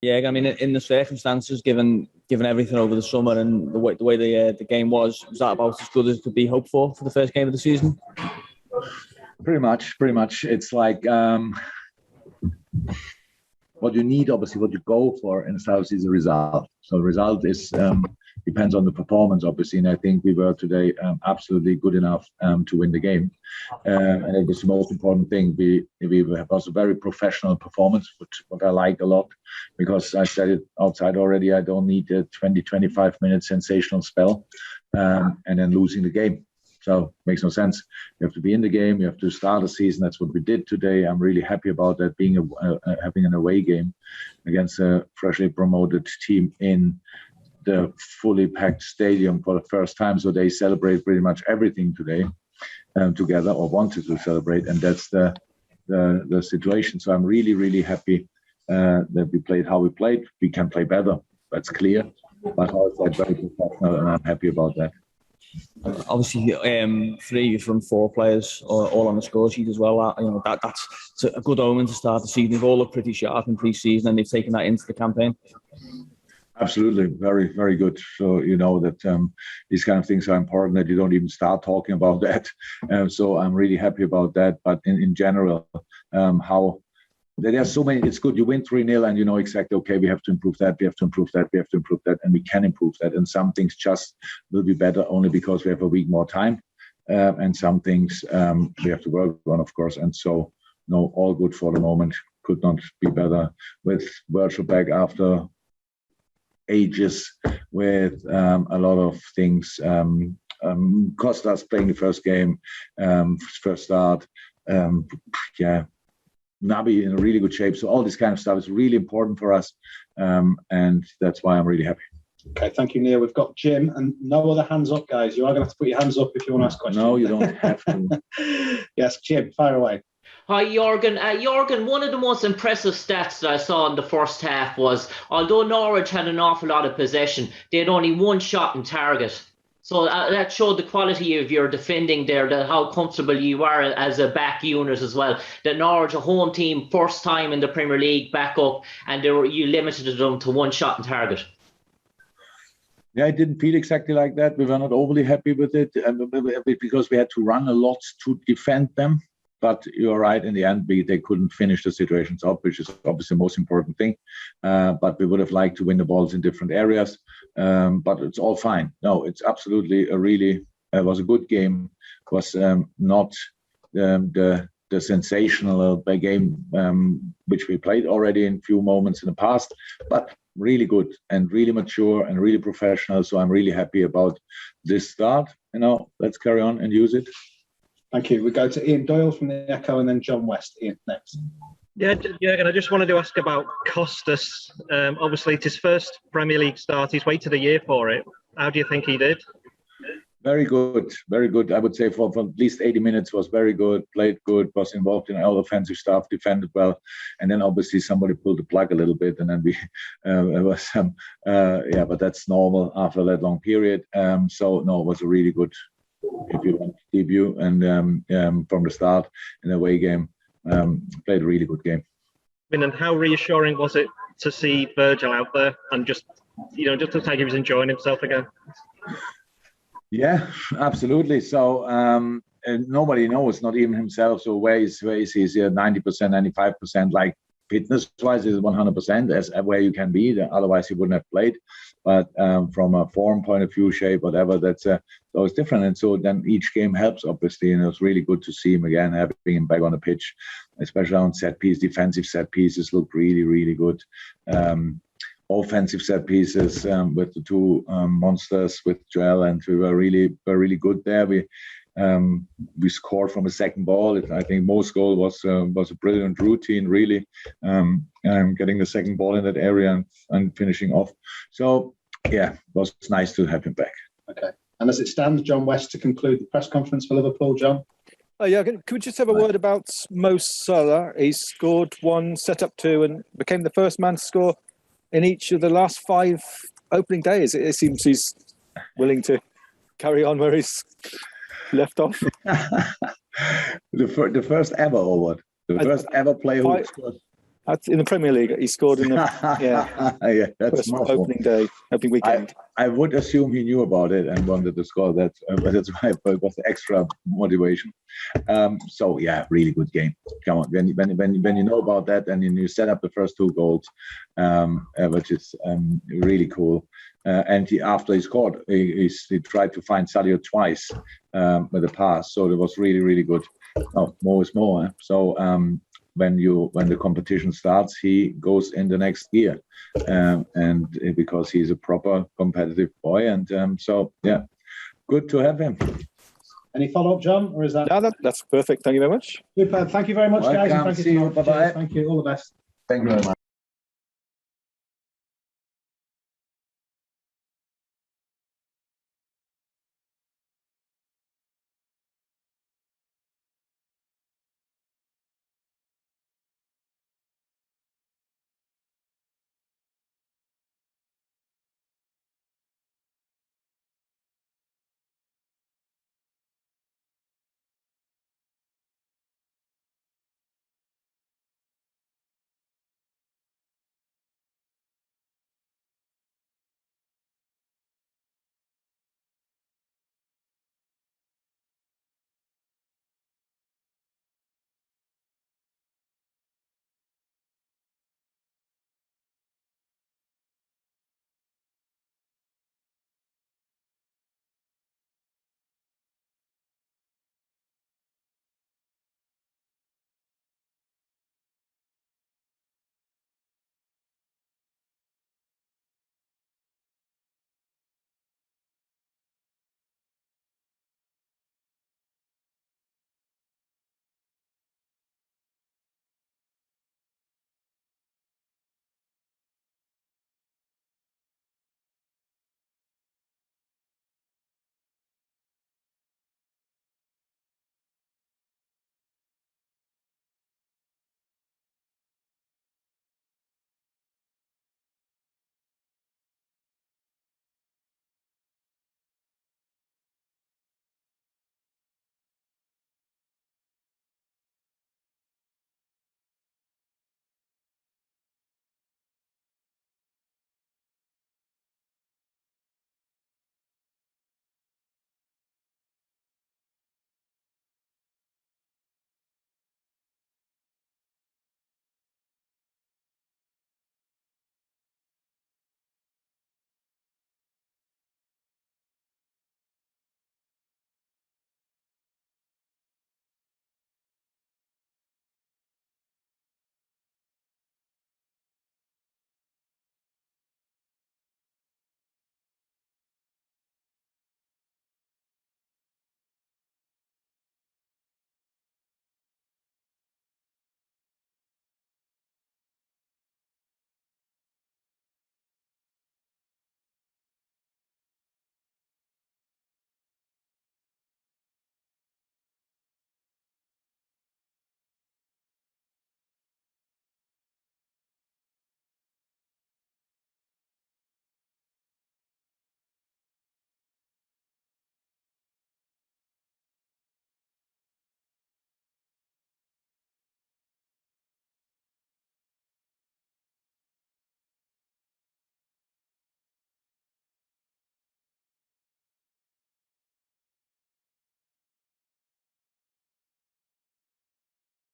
Yeah, I mean, in the circumstances, given everything over the summer and the way the game was that about as good as could be hoped for the first game of the season? Pretty much. It's like what you need, obviously, what you go for in the South is a result. So the result is depends on the performance, obviously, and I think we were today absolutely good enough to win the game, and it was the most important thing. We was a very professional performance, which what I like a lot, because I said it outside already. I don't need a 20-25 minute sensational spell, and then losing the game. So it makes no sense. You have to be in the game. You have to start the season. That's what we did today. I'm really happy about that, being having an away game against a freshly promoted team in the fully packed stadium for the first time. So they celebrate pretty much everything today together, or wanted to celebrate, and that's the situation. So I'm really, really happy that we played how we played. We can play better. That's clear. But also very professional, and I'm happy about that. Obviously, 3 from 4 players all on the score sheet as well. That's a good omen to start the season. They've all looked pretty sharp in pre-season, and they've taken that into the campaign. Absolutely, very, very good. So you know that these kind of things are important, that you don't even start talking about that. So I'm really happy about that. But in general, how there are so many. It's good. You win 3-0 and you know exactly, okay, we have to improve that, and we can improve that. And some things just will be better only because we have a week more time, and some things we have to work on, of course. And so, no, all good for the moment. Could not be better with Virgil back after ages, with a lot of things. Costas playing the first game, first start. Naby in a really good shape. So all this kind of stuff is really important for us, and that's why I'm really happy. Okay, thank you, Neil. We've got Jim, and no other hands up, guys. You are going to have to put your hands up if you want to ask questions. No, you don't have to. Yes, Jim, fire away. Hi, Jürgen. Jürgen, one of the most impressive stats that I saw in the first half was, although Norwich had an awful lot of possession, they had only one shot on target. So that showed the quality of your defending there, how comfortable you are as a back unit as well. That Norwich, a home team, first time in the Premier League, back up, and you limited them to one shot on target. Yeah, it didn't feel exactly like that. We were not overly happy with it, because we had to run a lot to defend them. But you're right, in the end, they couldn't finish the situations up, which is obviously the most important thing. But we would have liked to win the balls in different areas. But it's all fine. No, it's absolutely it was a good game. It was not the sensational game which we played already in a few moments in the past, but really good and really mature and really professional. So I'm really happy about this start. Let's carry on and use it. Thank you. We go to Ian Doyle from the Echo, and then John West. Ian, next. Yeah, Jürgen, I just wanted to ask about Costas. Obviously, it's his first Premier League start. He's waited a year for it. How do you think he did? Very good, very good. I would say for at least 80 minutes was very good, played good, was involved in all offensive stuff, defended well. And then obviously somebody pulled the plug a little bit, and then it was, but that's normal after that long period. So, no, it was a really good, if you want, debut, and from the start in the away game, played a really good game. And how reassuring was it to see Virgil out there and just looked like he was enjoying himself again? Yeah, absolutely. So nobody knows, not even himself. So where is he? Is he at 90%, 95%? Like fitness-wise, is 100% as where you can be. Otherwise, he wouldn't have played. But from a form point of view, shape, whatever, that's always different. And so then each game helps, obviously. And it was really good to see him again, having him back on the pitch, especially on set piece, defensive set pieces looked really, really good. Offensive set pieces with the two monsters, with Joel, and we were really good there. We scored from a second ball. I think Mo's goal was a brilliant routine, really, getting the second ball in that area and finishing off. So yeah, it was nice to have him back. Okay. And as it stands, John West to conclude the press conference for Liverpool. John? Yeah, can we just have a word about Mo Salah? He scored one, set up two, and became the first man to score in each of the last 5 opening days. It seems he's willing to carry on where he's left off. The first ever, or what? The first ever player who scored In the Premier League, he scored in the yeah, that's first possible. opening weekend. I would assume he knew about it and wanted to score that, but that's why it was extra motivation. So yeah, really good game. Come on, when you know about that and you set up the first 2 goals, which is really cool. And after he scored, he tried to find Sadio twice with a pass, so it was really, really good. Oh, more is more. Eh? So when the competition starts, he goes in the next year, and because he's a proper competitive boy, and so yeah, good to have him. Any follow-up, John, or is that? No, that's perfect. Thank you very much. Superb. Thank you very much, guys. And Welcome. thank you See you. so much. Bye-bye. Thank you. All the best. Thank you very much.